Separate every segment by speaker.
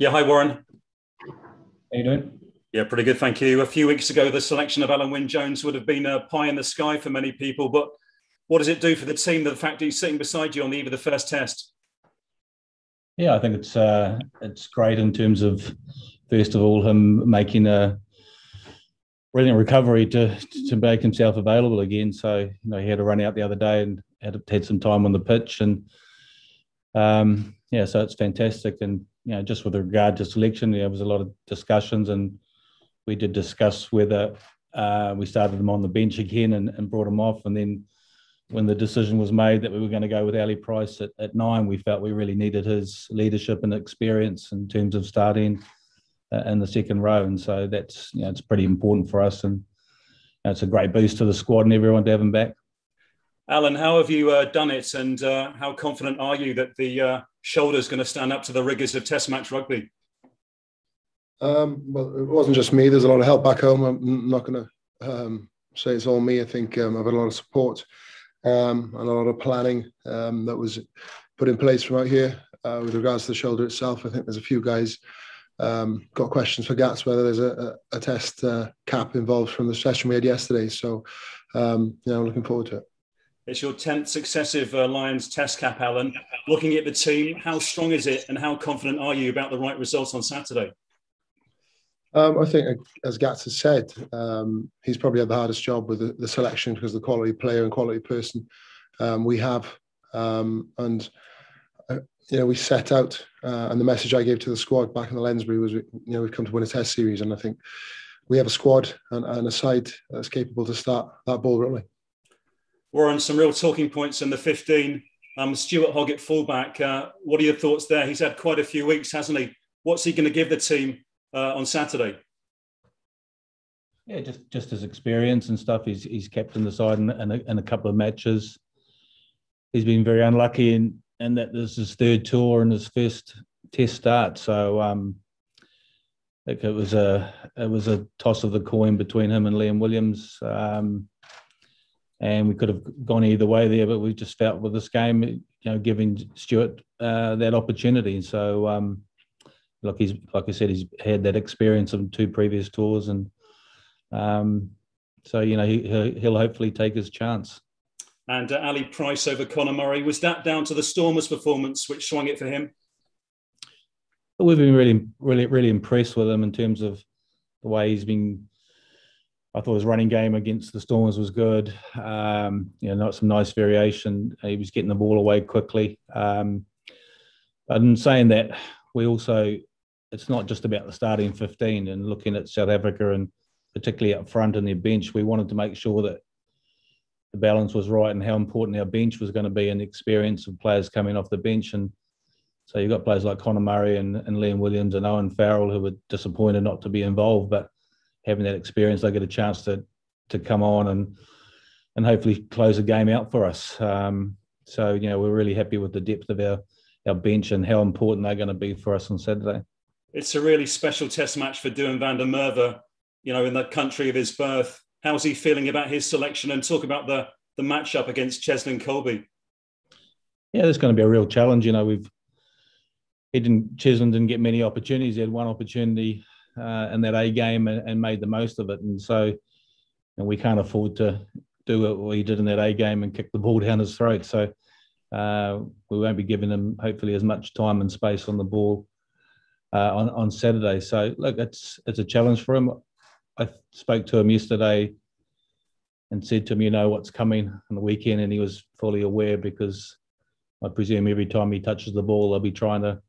Speaker 1: Yeah, hi Warren.
Speaker 2: How you doing?
Speaker 1: Yeah, pretty good, thank you. A few weeks ago, the selection of Alan Wynne-Jones would have been a pie in the sky for many people, but what does it do for the team, the fact that he's sitting beside you on the eve of the first test?
Speaker 2: Yeah, I think it's great in terms of first of all him making a brilliant recovery to make himself available again. So he had a run out the other day and had some time on the pitch, and so it's fantastic. And just with regard to selection, there was a lot of discussions, and we did discuss whether we started him on the bench again and brought him off, and then when the decision was made that we were going to go with Ali Price at 9, we felt we really needed his leadership and experience in terms of starting in the second row. And so that's, it's pretty important for us. And it's a great boost to the squad and everyone to have him back.
Speaker 1: Alan, how have you done it? And how confident are you that the shoulder's going to stand up to the rigours of Test match rugby?
Speaker 3: Well, it wasn't just me. There's a lot of help back home. I'm not going to say it's all me. I think I've had a lot of support. And a lot of planning that was put in place from out here with regards to the shoulder itself. I think there's a few guys got questions for Gats whether there's a test cap involved from the session we had yesterday. So, I'm looking forward to it.
Speaker 1: It's your 10th successive Lions test cap, Alan. Looking at the team, how strong is it and how confident are you about the right results on Saturday?
Speaker 3: I think, as Gats has said, he's probably had the hardest job with the selection because of the quality player and quality person we have. We set out, and the message I gave to the squad back in the Lensbury was, we've come to win a Test series, and I think we have a squad and a side that's capable to start that ball rolling.
Speaker 1: Warren, some real talking points in the 15. Stuart Hogg at fullback. What are your thoughts there? He's had quite a few weeks, hasn't he? What's he going to give the team on Saturday?
Speaker 2: Yeah, just his experience and stuff. He's captained the side in a couple of matches. He's been very unlucky in that this is his third tour and his first Test start. So I think it was a toss of the coin between him and Liam Williams, and we could have gone either way there. But we just felt with this game, giving Stuart that opportunity. So. Like I said, he's had that experience of 2 previous tours, and so he'll hopefully take his chance.
Speaker 1: And Ali Price over Conor Murray, was that down to the Stormers' performance which swung it for him?
Speaker 2: We've been really impressed with him in terms of the way he's been. I thought his running game against the Stormers was good. Not some nice variation. He was getting the ball away quickly. And saying that, we also, it's not just about the starting 15 and looking at South Africa and particularly up front in their bench. We wanted to make sure that the balance was right and how important our bench was going to be and the experience of players coming off the bench. And so you've got players like Conor Murray and Liam Williams and Owen Farrell who were disappointed not to be involved, but having that experience, they get a chance to come on and hopefully close the game out for us. So we're really happy with the depth of our bench and how important they're going to be for us on Saturday.
Speaker 1: It's a really special Test match for Duhan van der Merwe, in the country of his birth. How's he feeling about his selection? And talk about the matchup against Cheslin Kolbe.
Speaker 2: Yeah, there's going to be a real challenge. Cheslin didn't get many opportunities. He had one opportunity in that A game and made the most of it. And so we can't afford to do what he did in that A game and kick the ball down his throat. So we won't be giving him hopefully as much time and space on the ball on Saturday. So look, it's a challenge for him. I spoke to him yesterday and said to him, what's coming on the weekend, and he was fully aware because I presume every time he touches the ball, they'll be trying to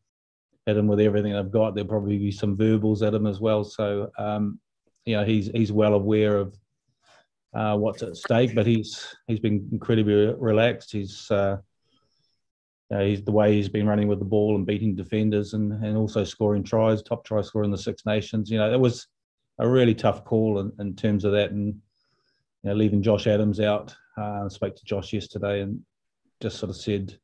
Speaker 2: hit him with everything they've got. There'll probably be some verbals at him as well. So he's well aware of what's at stake, but he's been incredibly relaxed. He's the way he's been running with the ball and beating defenders and also scoring tries, top try scorer in the Six Nations. It was a really tough call in terms of that, and leaving Josh Adams out. I spoke to Josh yesterday and just sort of said,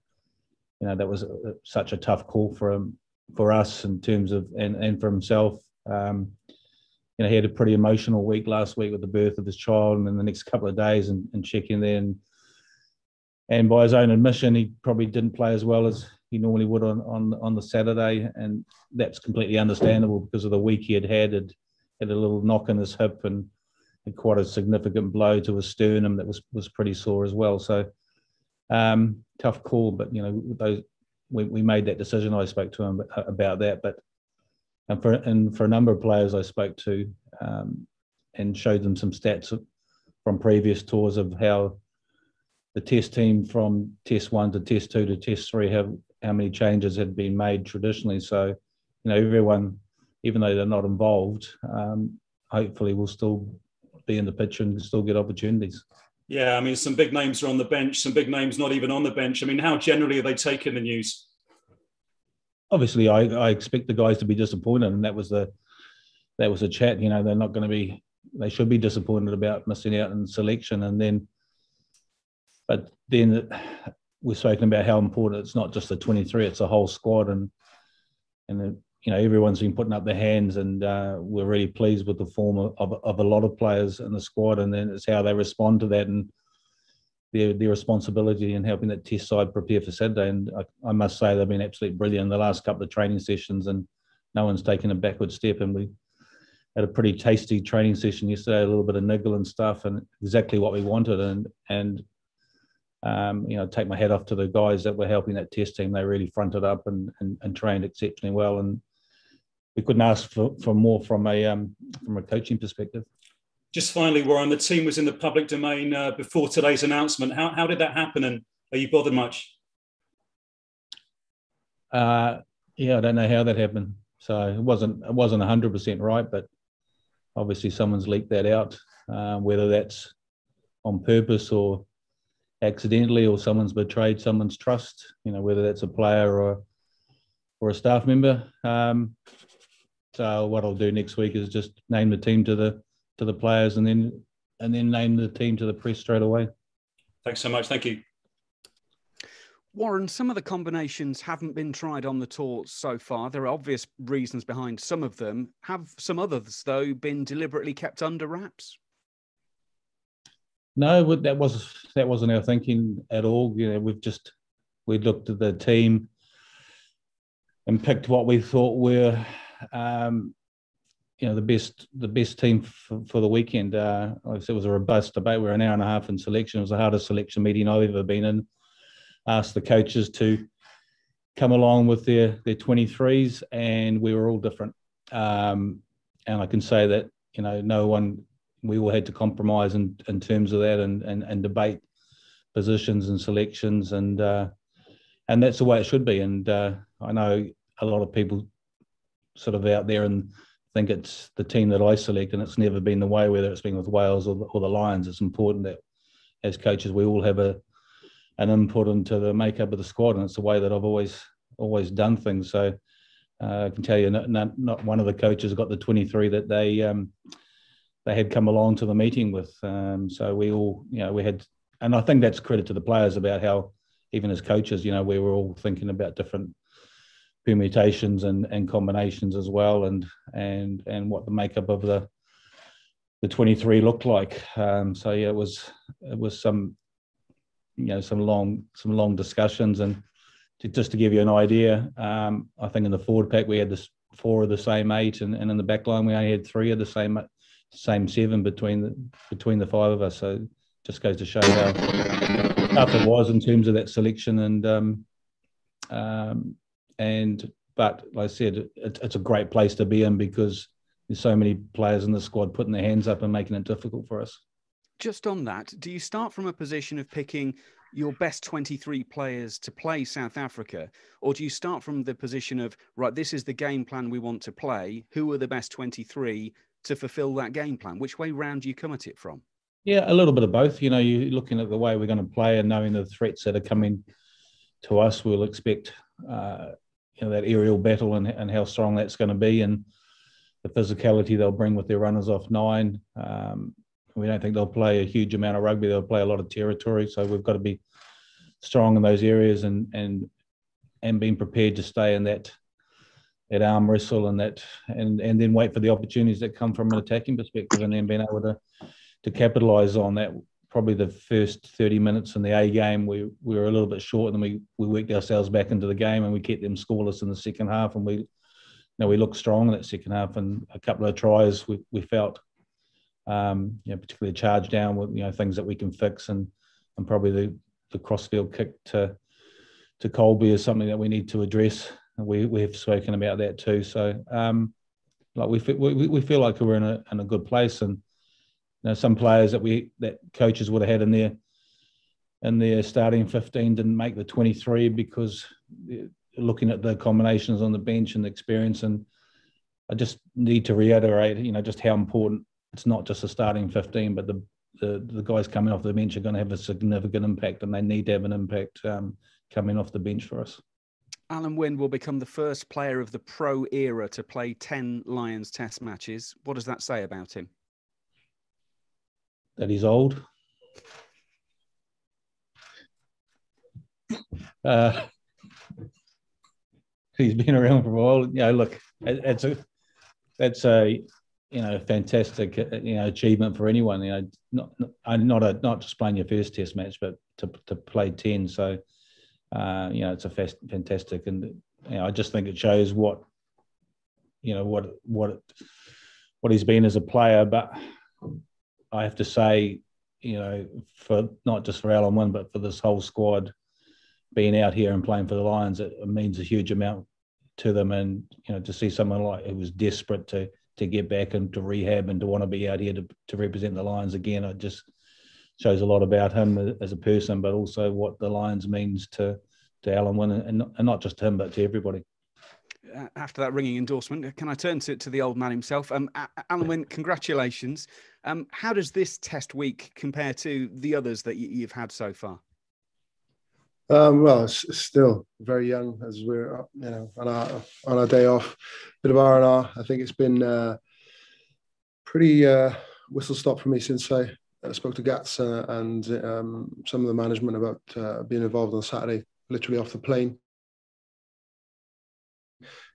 Speaker 2: that was such a tough call for us in terms of and for himself. He had a pretty emotional week last week with the birth of his child, and in the next couple of days and checking there. And by his own admission, he probably didn't play as well as he normally would on the Saturday, and that's completely understandable because of the week he had had a little knock in his hip and quite a significant blow to his sternum that was pretty sore as well. So tough call, but we made that decision. I spoke to him about that, but for a number of players I spoke to and showed them some stats from previous tours of how the test team from test 1 to test 2 to test 3 how many changes had been made traditionally. So everyone, even though they're not involved, hopefully will still be in the pitch and still get opportunities.
Speaker 1: Yeah, I mean, some big names are on the bench, some big names not even on the bench. I mean, how generally are they taking the news?
Speaker 2: Obviously, I expect the guys to be disappointed, and that was a chat. They're not going to be. They should be disappointed about missing out in selection, but then we've spoken about how important it's not just the 23; it's a whole squad, and everyone's been putting up their hands, and we're really pleased with the form of a lot of players in the squad, and then it's how they respond to that and their responsibility in helping that test side prepare for Saturday. And I must say they've been absolutely brilliant in the last couple of training sessions, and no one's taken a backward step. And we had a pretty tasty training session yesterday, a little bit of niggle and stuff, and exactly what we wanted. And take my hat off to the guys that were helping that test team. They really fronted up and trained exceptionally well, and we couldn't ask for more from a coaching perspective.
Speaker 1: Just finally, Warren, the team was in the public domain before today's announcement. How did that happen, and are you bothered much?
Speaker 2: I don't know how that happened. So it wasn't 100% right, but obviously someone's leaked that out, whether that's on purpose or accidentally, or someone's betrayed someone's trust. Whether that's a player or a staff member. So what I'll do next week is just name the team to the players, and then name the team to the press straight away.
Speaker 1: Thanks so much. Thank you.
Speaker 4: Warren, some of the combinations haven't been tried on the tour so far. There are obvious reasons behind some of them. Have some others, though, been deliberately kept under wraps?
Speaker 2: No, that wasn't our thinking at all. We looked at the team and picked what we thought were the best team for the weekend. It was a robust debate. We were an hour and a half in selection. It was the hardest selection meeting I've ever been in. Asked the coaches to come along with their 23s, and we were all different. And I can say that we all had to compromise in terms of that and debate positions and selections, and that's the way it should be. And I know a lot of people sort of out there and think it's the team that I select, and it's never been the way, whether it's been with Wales or the Lions. It's important that as coaches we all have an input into the makeup of the squad, and it's the way that I've always done things. So I can tell you, not one of the coaches got the 23 that they had come along to the meeting with. So we all, we had, and I think that's credit to the players about how, even as coaches, we were all thinking about different permutations and combinations as well, and what the makeup of the 23 looked like. So yeah, it was some long discussions, and just to give you an idea, I think in the forward pack we had 4 of the same 8, and in the back line we only had 3 of the same 7 between the 5 of us. So it just goes to show how tough it was in terms of that selection, but like I said, it's a great place to be in because there's so many players in the squad putting their hands up and making it difficult for us.
Speaker 4: Just on that, do you start from a position of picking your best 23 players to play South Africa, or do you start from the position of, right, this is the game plan we want to play, who are the best 23 to fulfill that game plan? Which way round do you come at it from?
Speaker 2: Yeah, a little bit of both. You're looking at the way we're going to play and knowing the threats that are coming to us. We'll expect that aerial battle and how strong that's going to be, and the physicality they'll bring with their runners off 9. We don't think they'll play a huge amount of rugby. They'll play a lot of territory. So we've got to be strong in those areas and being prepared to stay in that arm wrestle and then wait for the opportunities that come from an attacking perspective, and then being able to capitalise on that probably the first 30 minutes in the A game, we were a little bit short, and then we worked ourselves back into the game, and we kept them scoreless in the second half, and we looked strong in that second half, and a couple of tries we felt, particularly a charge down with things that we can fix, and probably the crossfield kick to Colby is something that we need to address. We have spoken about that too. So we feel like we're in a good place, and some players that coaches would have had in their starting 15 didn't make the 23 because looking at the combinations on the bench and the experience. And I just need to reiterate, just how important it's not just a starting 15, but the guys coming off the bench are going to have a significant impact, and they need to have an impact coming off the bench for us.
Speaker 4: Alun Wyn will become the first player of the pro era to play 10 Lions test matches. What does that say about him?
Speaker 2: That he's old. He's been around for a while. Look, that's a fantastic achievement for anyone. Not just playing your first test match, but to play 10. So it's a fantastic, and I just think it shows what he's been as a player. But I have to say, for not just for Alun Wyn, but for this whole squad being out here and playing for the Lions, it means a huge amount to them. And to see someone like who was desperate to get back and to rehab and to want to be out here to represent the Lions again, it just shows a lot about him as a person, but also what the Lions means to Alun Wyn, and not just him, but to everybody.
Speaker 4: After that ringing endorsement, can I turn to the old man himself? Alun Wyn, congratulations. How does this test week compare to the others that you've had so far?
Speaker 3: Well, it's still very young, as we're on our day off, bit of R&R. I think it's been pretty whistle stop for me since I spoke to Gats and some of the management about being involved on Saturday, literally off the plane,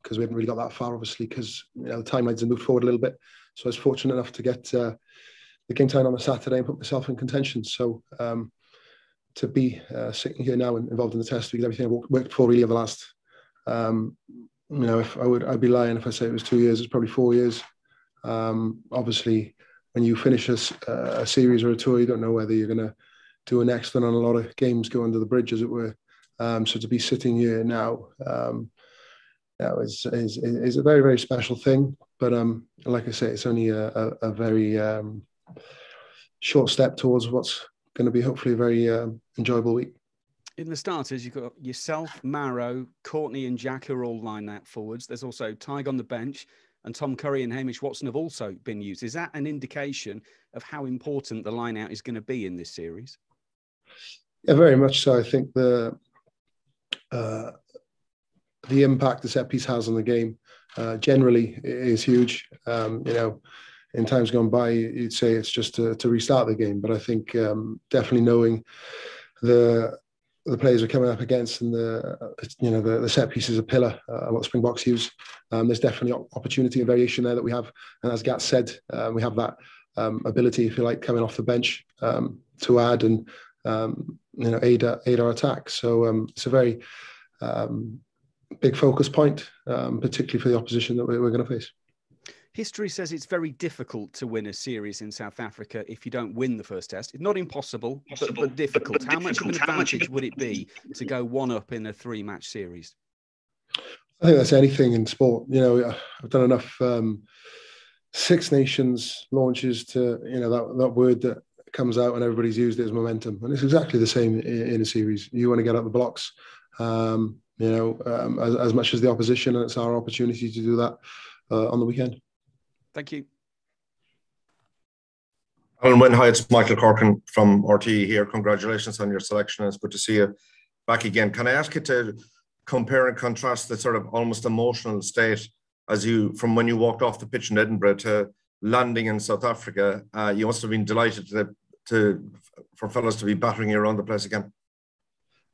Speaker 3: because we haven't really got that far, obviously, because the timelines have moved forward a little bit. So I was fortunate enough to get the game time on the Saturday and put myself in contention. So to be sitting here now and involved in the test week, everything I've worked for really over the last, if I'd be lying if I say it was 2 years. It's probably 4 years. Obviously, when you finish a series or a tour, you don't know whether you're going to do a next one, on a lot of games go under the bridge, as it were. So to be sitting here now, is a very, very special thing. But like I say, it's only a very short step towards what's going to be hopefully a very enjoyable week.
Speaker 4: In the starters, you've got yourself, Maro, Courtney and Jack are all lined out forwards. There's also Tig on the bench, and Tom Curry and Hamish Watson have also been used. Is that an indication of how important the line-out is going to be in this series?
Speaker 3: Yeah, very much so. I think the impact the set piece has on the game generally is huge. In times gone by, you'd say it's just to restart the game, but I think definitely knowing the players we're coming up against, and the set piece is a pillar, what Springboks use. There's definitely opportunity and variation there that we have, and as Gat said, we have that ability, if you like, coming off the bench to add and aid our attack. So it's a very big focus point, particularly for the opposition that we're going to face.
Speaker 4: History says it's very difficult to win a series in South Africa if you don't win the first test. It's not impossible, but difficult. How much of an advantage would it be to go 1-up in a 3-match series?
Speaker 3: I think that's anything in sport. I've done enough Six Nations launches to, that word that comes out and everybody's used it as momentum. And it's exactly the same in a series. You want to get out the blocks, as much as the opposition, and it's our opportunity to do that on the weekend.
Speaker 4: Thank you.
Speaker 5: Alun Wyn, hi, it's Michael Corkin from RTE here. Congratulations on your selection. It's good to see you back again. Can I ask you to compare and contrast the sort of almost emotional state from when you walked off the pitch in Edinburgh to landing in South Africa? You must have been delighted for fellas to be battering you around the place again.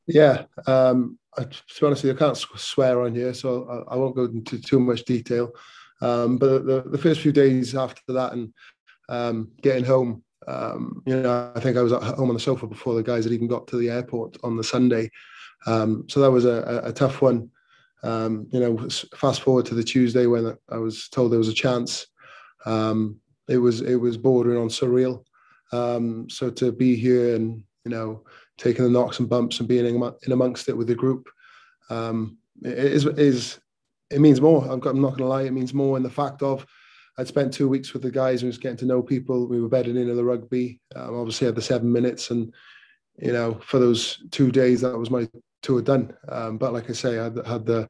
Speaker 5: Yeah,
Speaker 3: to be honest with you, I can't swear on here, so I won't go into too much detail. But the first few days after that and getting home, I think I was at home on the sofa before the guys had even got to the airport on the Sunday. So that was a tough one. Fast forward to the Tuesday when I was told there was a chance. It was bordering on surreal. So to be here and taking the knocks and bumps and being in amongst it with the group, it means more. I'm not going to lie, it means more in the fact of I'd spent 2 weeks with the guys and was getting to know people. We were bedding into the rugby. Obviously, had the 7 minutes, and for those 2 days, that was my tour done. But like I say, I had the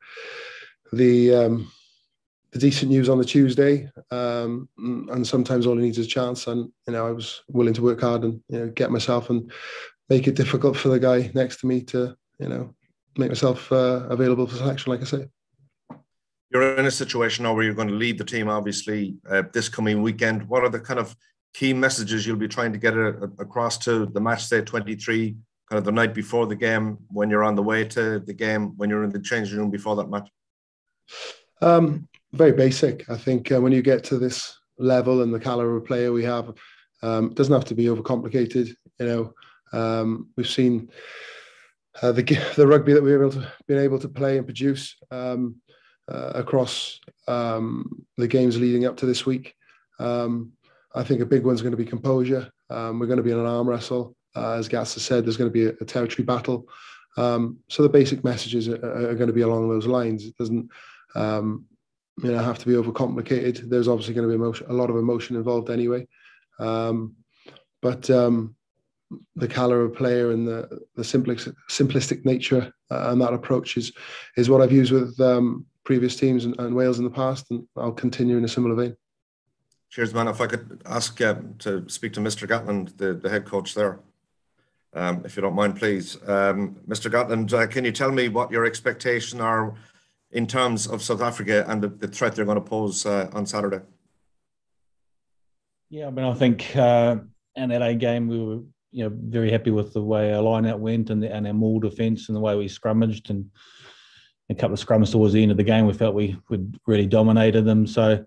Speaker 3: decent news on the Tuesday, and sometimes all it needs is a chance. And I was willing to work hard and get myself and make it difficult for the guy next to me to make myself available for selection. Like I say.
Speaker 5: You're in a situation now where you're going to lead the team, obviously, this coming weekend. What are the kind of key messages you'll be trying to get across to the match day 23, kind of the night before the game, when you're on the way to the game, when you're in the changing room before that match?
Speaker 3: Very basic. I think when you get to this level and the caliber of player we have, it doesn't have to be overcomplicated. We've seen the rugby that we've been able to play and produce across the games leading up to this week. I think a big one's going to be composure. We're going to be in an arm wrestle. As Gats has said, there's going to be a territory battle. So the basic messages are going to be along those lines. It doesn't have to be overcomplicated. There's obviously going to be a lot of emotion involved anyway. But the caliber of player and the simplistic nature and that approach is what I've used with previous teams and Wales in the past, and I'll continue in a similar vein.
Speaker 5: Cheers, man. If I could ask to speak to Mr. Gatland, the head coach there, if you don't mind, please. Mr. Gatland, can you tell me what your expectations are in terms of South Africa and the threat they're going to pose on Saturday?
Speaker 2: Yeah, I think in that A game we were very happy with the way our line-out went and our maul defence and the way we scrummaged, and a couple of scrums towards the end of the game we felt we'd really dominated them. So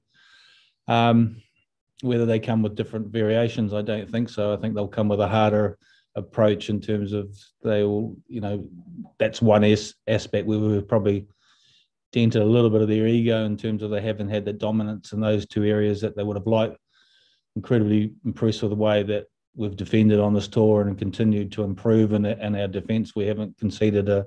Speaker 2: whether they come with different variations, I don't think so. I think they'll come with a harder approach in terms of that's one aspect where we've probably dented a little bit of their ego in terms of they haven't had the dominance in those two areas that they would have liked. Incredibly impressed with the way that we've defended on this tour and continued to improve in our defence. We haven't conceded a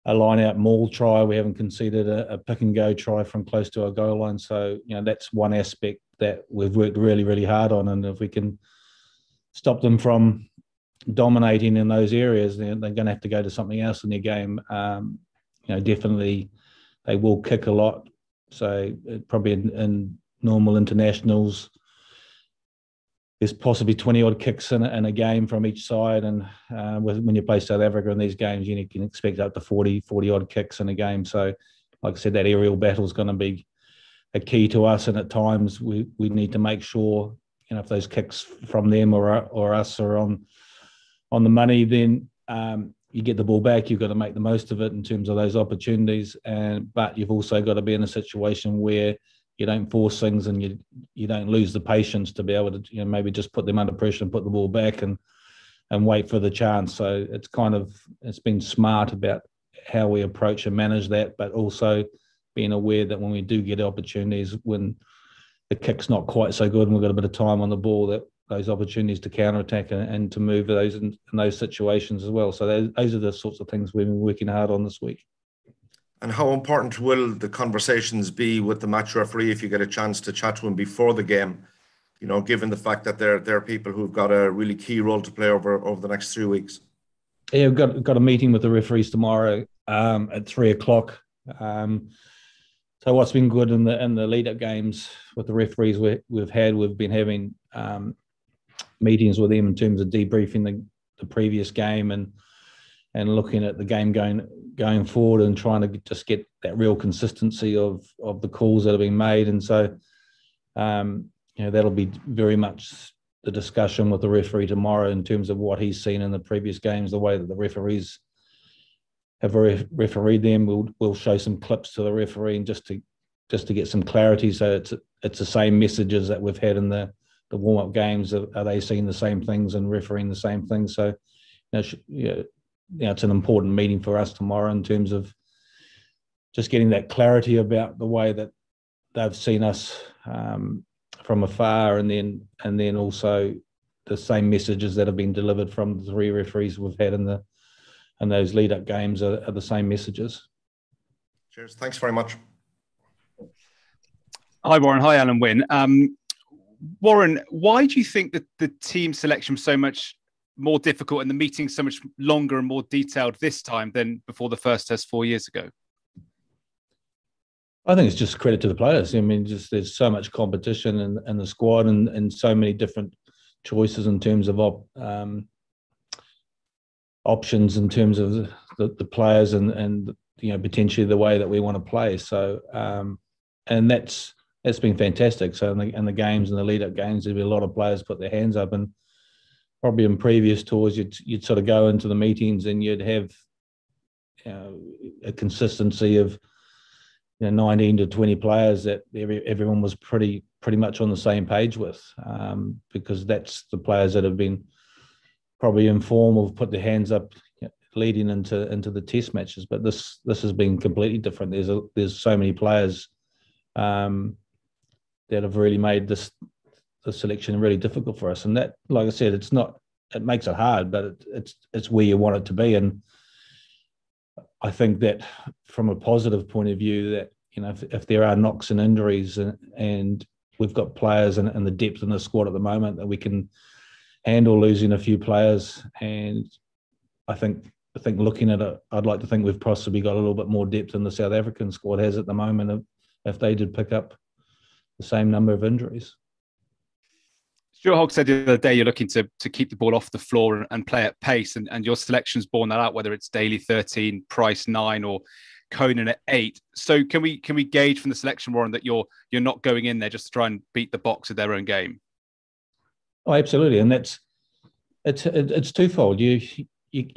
Speaker 2: line-out maul try. We haven't conceded a pick-and-go try from close to our goal line. So, that's one aspect that we've worked really, really hard on. And if we can stop them from dominating in those areas, then they're going to have to go to something else in their game. Definitely they will kick a lot. So probably in normal internationals, there's possibly 20-odd kicks in a game from each side. And when you play South Africa in these games, you can expect up to 40-odd kicks in a game. So, like I said, that aerial battle is going to be a key to us. And at times we need to make sure, if those kicks from them or us are on the money, then you get the ball back. You've got to make the most of it in terms of those opportunities. But you've also got to be in a situation where you don't force things and you don't lose the patience to be able to maybe just put them under pressure and put the ball back and wait for the chance. So it's been smart about how we approach and manage that, but also being aware that when we do get opportunities, when the kick's not quite so good and we've got a bit of time on the ball, that those opportunities to counter-attack and to move those in those situations as well. So those are the sorts of things we've been working hard on this week.
Speaker 5: And how important will the conversations be with the match referee if you get a chance to chat to him before the game, given the fact that they're people who've got a really key role to play over the next 3 weeks?
Speaker 2: Yeah, we've got a meeting with the referees tomorrow at 3:00. So what's been good in the lead-up games with the referees we've been having meetings with them in terms of debriefing the previous game and looking at the game going forward and trying to just get that real consistency of the calls that are being made. And so, that'll be very much the discussion with the referee tomorrow in terms of what he's seen in the previous games, the way that the referees have refereed them. We'll show some clips to the referee and just to get some clarity. So it's the same messages that we've had in the warm-up games, are they seeing the same things and refereeing the same things? So, it's an important meeting for us tomorrow in terms of just getting that clarity about the way that they've seen us from afar, and then also the same messages that have been delivered from the 3 referees we've had in those lead-up games are the same messages.
Speaker 5: Cheers. Thanks very much.
Speaker 6: Hi, Warren. Hi, Alan Wynne. Warren, why do you think that the team selection was so much more difficult and the meeting so much longer and more detailed this time than before the first test 4 years ago?
Speaker 2: I think it's just credit to the players. I mean, just there's so much competition in the squad and so many different choices in terms of options in terms of the players and potentially the way that we want to play. So and that's been fantastic. So in the games and the lead up games, there'd be a lot of players put their hands up, and probably in previous tours you'd sort of go into the meetings and you'd have a consistency of 19 to 20 players that everyone was pretty much on the same page with, because that's the players that have been probably informed or put their hands up leading into the test matches. But this has been completely different. There's so many players that have really made the selection really difficult for us. And that, like I said, it makes it hard, but it's where you want it to be. And I think that from a positive point of view, that if there are knocks and injuries and we've got players and the depth in the squad at the moment that we can handle losing a few players. And I think looking at it, I'd like to think we've possibly got a little bit more depth than the South African squad has at the moment if they did pick up the same number of injuries.
Speaker 6: Stuart Hogg said the other day you're looking to keep the ball off the floor and play at pace, and your selection's borne that out, whether it's Daly 13, Price 9, or Conan at 8. So can we gauge from the selection, Warren, that you're not going in there just to try and beat the Boks at their own game?
Speaker 2: Oh, absolutely, and it's twofold. You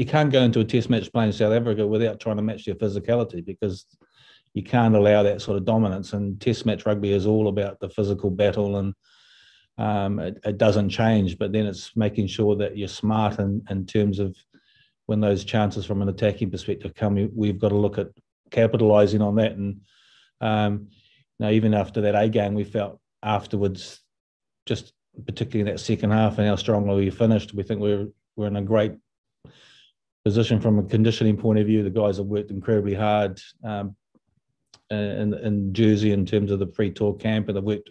Speaker 2: can't go into a test match playing South Africa without trying to match their physicality, because you can't allow that sort of dominance. And test match rugby is all about the physical battle, and it doesn't change. But then it's making sure that you're smart in terms of when those chances from an attacking perspective come, we've got to look at capitalising on that. And even after that A game, we felt afterwards, just particularly in that second half and how strongly we finished, we think we're in a great position from a conditioning point of view. The guys have worked incredibly hard in Jersey in terms of the pre-tour camp, and they've worked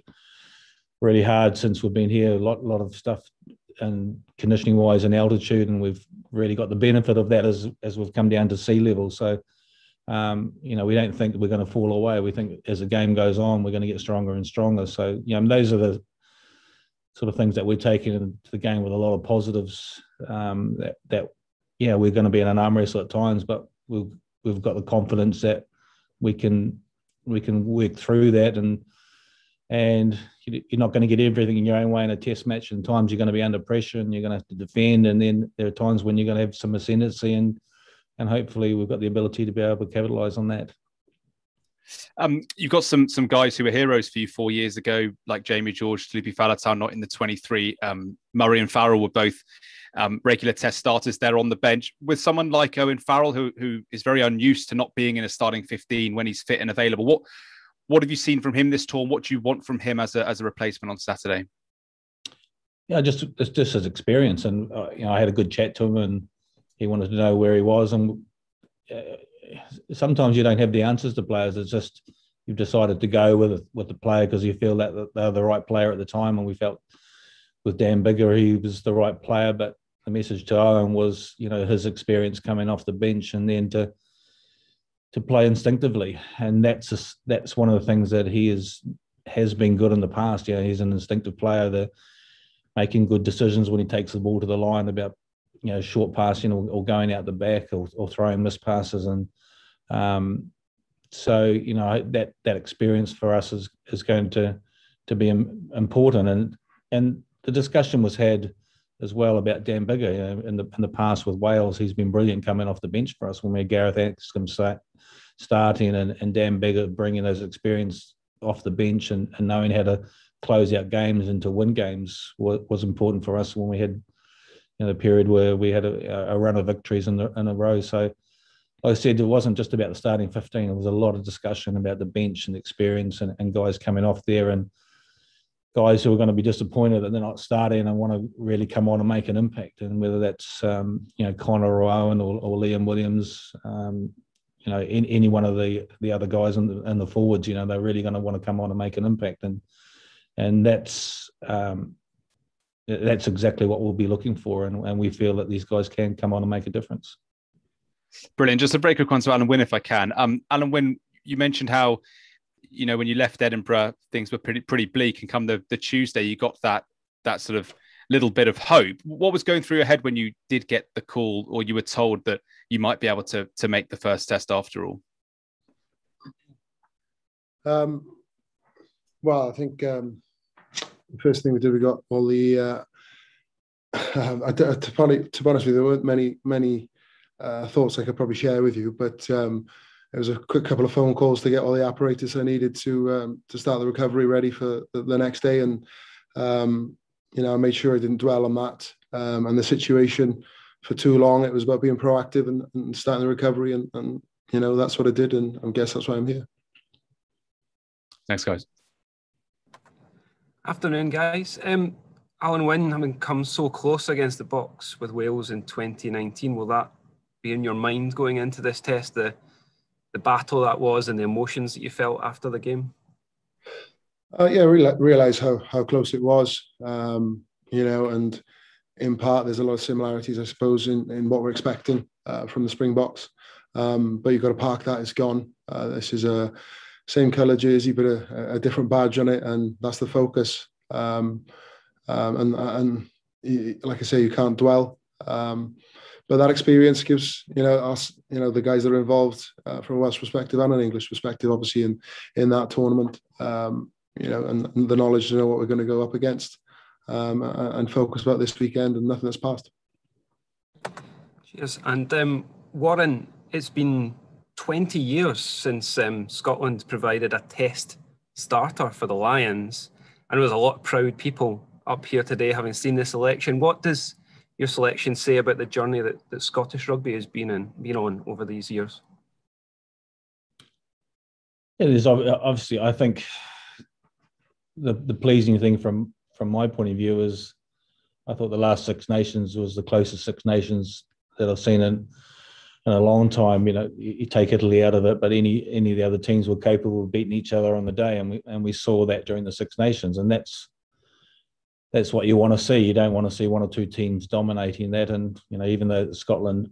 Speaker 2: really hard since we've been here. A lot of stuff and conditioning wise and altitude, and we've really got the benefit of that as we've come down to sea level. So we don't think we're going to fall away. We think as the game goes on, we're going to get stronger and stronger. So those are the sort of things that we're taking into the game with a lot of positives. That we're going to be in an arm wrestle at times, but we've got the confidence that we can work through that, and you're not going to get everything in your own way in a test match. And times you're going to be under pressure and you're going to have to defend, and then there are times when you're going to have some ascendancy, and hopefully we've got the ability to be able to capitalise on that.
Speaker 6: You've got some guys who were heroes for you 4 years ago, like Jamie George, Tulupi Faletau, not in the 23. Murray and Farrell were both regular test starters there on the bench. With someone like Owen Farrell, who is very unused to not being in a starting 15 when he's fit and available, what have you seen from him this tour? What do you want from him as a replacement on Saturday?
Speaker 2: Yeah, just his experience, and I had a good chat to him, and he wanted to know where he was. And sometimes you don't have the answers to players. It's just you've decided to go with the player because you feel that they're the right player at the time. And we felt with Dan Biggar he was the right player, but the message to Owen was his experience coming off the bench, and then to play instinctively. And that's one of the things that he has been good in the past. He's an instinctive player, that making good decisions when he takes the ball to the line about short passing or going out the back or throwing missed passes. And so that experience for us is going to be important. And the discussion was had as well about Dan Biggar. In the past with Wales, he's been brilliant coming off the bench for us when we had Gareth Anscombe starting and Dan Biggar bringing those experience off the bench and knowing how to close out games and to win games was important for us when we had a period where we had a run of victories in a row. So, like I said, it wasn't just about the starting 15. There was a lot of discussion about the bench and experience and guys coming off there and guys who are going to be disappointed that they're not starting and want to really come on and make an impact. And whether that's Connor or Owen or Liam Williams, any one of the other guys in the forwards, they're really going to want to come on and make an impact. And that's exactly what we'll be looking for. And we feel that these guys can come on and make a difference.
Speaker 6: Brilliant. Just a very quick one to Alan Wynne, if I can. Alan Wynne, you mentioned how, when you left Edinburgh, things were pretty bleak, and come the Tuesday, you got that sort of little bit of hope. What was going through your head when you did get the call, or you were told that you might be able to make the first test after all?
Speaker 3: Well, I think the first thing we did, we got all the. To be honest with you, there weren't many thoughts I could probably share with you, but it was a quick couple of phone calls to get all the apparatus I needed to start the recovery ready for the next day, and I made sure I didn't dwell on that and the situation for too long. It was about being proactive and starting the recovery, and that's what I did, and I guess that's why I'm here.
Speaker 6: Thanks, guys.
Speaker 7: Afternoon, guys. Alan Wynne, having come so close against the Boks with Wales in 2019, will that be in your mind going into this test, the battle that was and the emotions that you felt after the game?
Speaker 3: Yeah, I realise how close it was, and in part there's a lot of similarities, I suppose, in what we're expecting from the Springboks. But you've got to park that, it's gone. This is a same colour jersey, but a different badge on it, and that's the focus. And like I say, you can't dwell. But that experience gives us, the guys that are involved from a Welsh perspective and an English perspective, obviously in that tournament, and the knowledge to know what we're going to go up against, and focus about this weekend and nothing that's passed.
Speaker 7: Cheers. And Warren, it's been 20 years since Scotland provided a test starter for the Lions, and there was a lot of proud people up here today having seen this selection. What does your selection say about the journey that Scottish rugby has been on over these years?
Speaker 2: It is obviously, I think the pleasing thing from my point of view is I thought the last Six Nations was the closest Six Nations that I've seen in a long time. You take Italy out of it, but any of the other teams were capable of beating each other on the day, and we saw that during the Six Nations, and that's what you want to see. You don't want to see one or two teams dominating that. And even though Scotland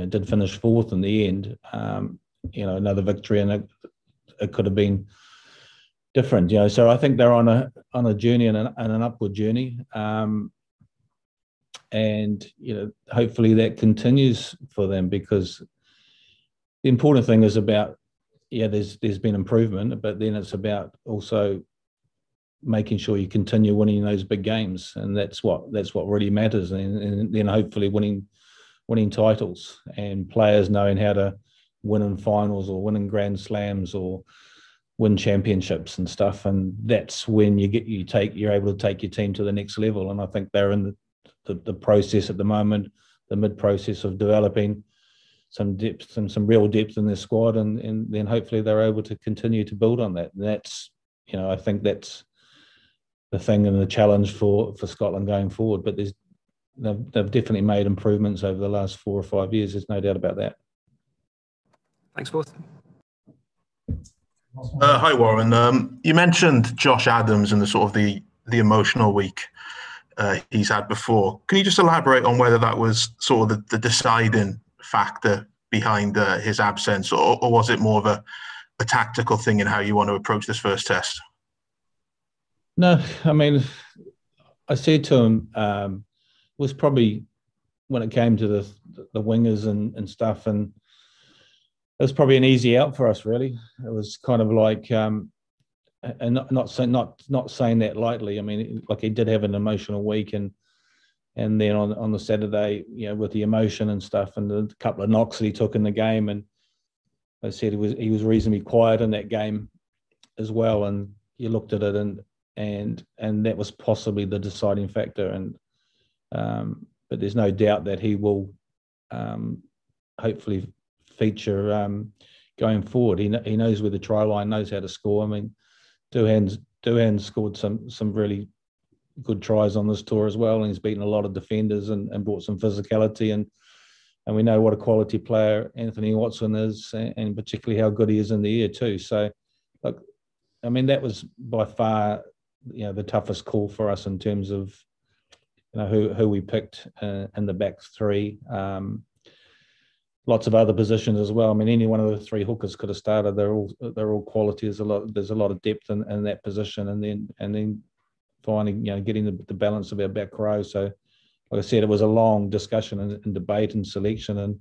Speaker 2: did finish fourth in the end, another victory, and it could have been different. So I think they're on a journey and an upward journey. And hopefully that continues for them, because the important thing is about there's been improvement, but then it's about also making sure you continue winning those big games, and that's what really matters, and then hopefully winning titles, and players knowing how to win in finals or win in Grand Slams or win championships and stuff, and that's when you're able to take your team to the next level. And I think they're in the process at the moment, the mid-process of developing some depth and some real depth in their squad, and then hopefully they're able to continue to build on that. And that's, I think that's the thing and the challenge for Scotland going forward. But they've definitely made improvements over the last 4 or 5 years. There's no doubt about that.
Speaker 7: Thanks both.
Speaker 8: Hi Warren. You mentioned Josh Adams and the sort of the emotional week he's had before. Can you just elaborate on whether that was sort of the deciding factor behind his absence, or was it more of a tactical thing in how you want to approach this first test?
Speaker 2: No, I mean, I said to him, was probably when it came to the wingers and stuff, and it was probably an easy out for us, really. It was kind of like, and not saying that lightly. I mean, like, he did have an emotional week, and then on the Saturday, with the emotion and stuff, and the couple of knocks that he took in the game, and I said he was reasonably quiet in that game as well. And you looked at it, and and that was possibly the deciding factor. And but there's no doubt that he will hopefully feature going forward. He knows where the try line, knows how to score. I mean, Duhan scored some really good tries on this tour as well, and he's beaten a lot of defenders and brought some physicality, and we know what a quality player Anthony Watson is, and particularly how good he is in the air too. So, look, I mean, that was by far, the toughest call for us in terms of, who we picked in the back three. Lots of other positions as well. I mean, any one of the three hookers could have started. They're all quality. There's a lot of depth in that position, and then finding, getting the balance of our back row. So, like I said, it was a long discussion and debate and selection.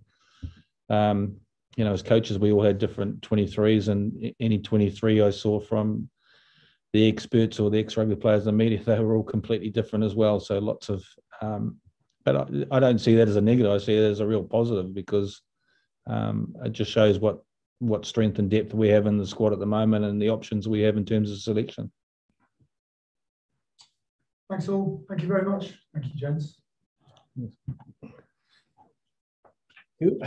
Speaker 2: And, as coaches, we all had different 23s, and any 23 I saw from the experts or the ex-rugby players in the media, they were all completely different as well. So lots of, but I don't see that as a negative. I see it as a real positive, because it just shows what strength and depth we have in the squad at the moment and the options we have in terms of selection.
Speaker 9: Thanks all. Thank you very much. Thank you, gents. Thank you.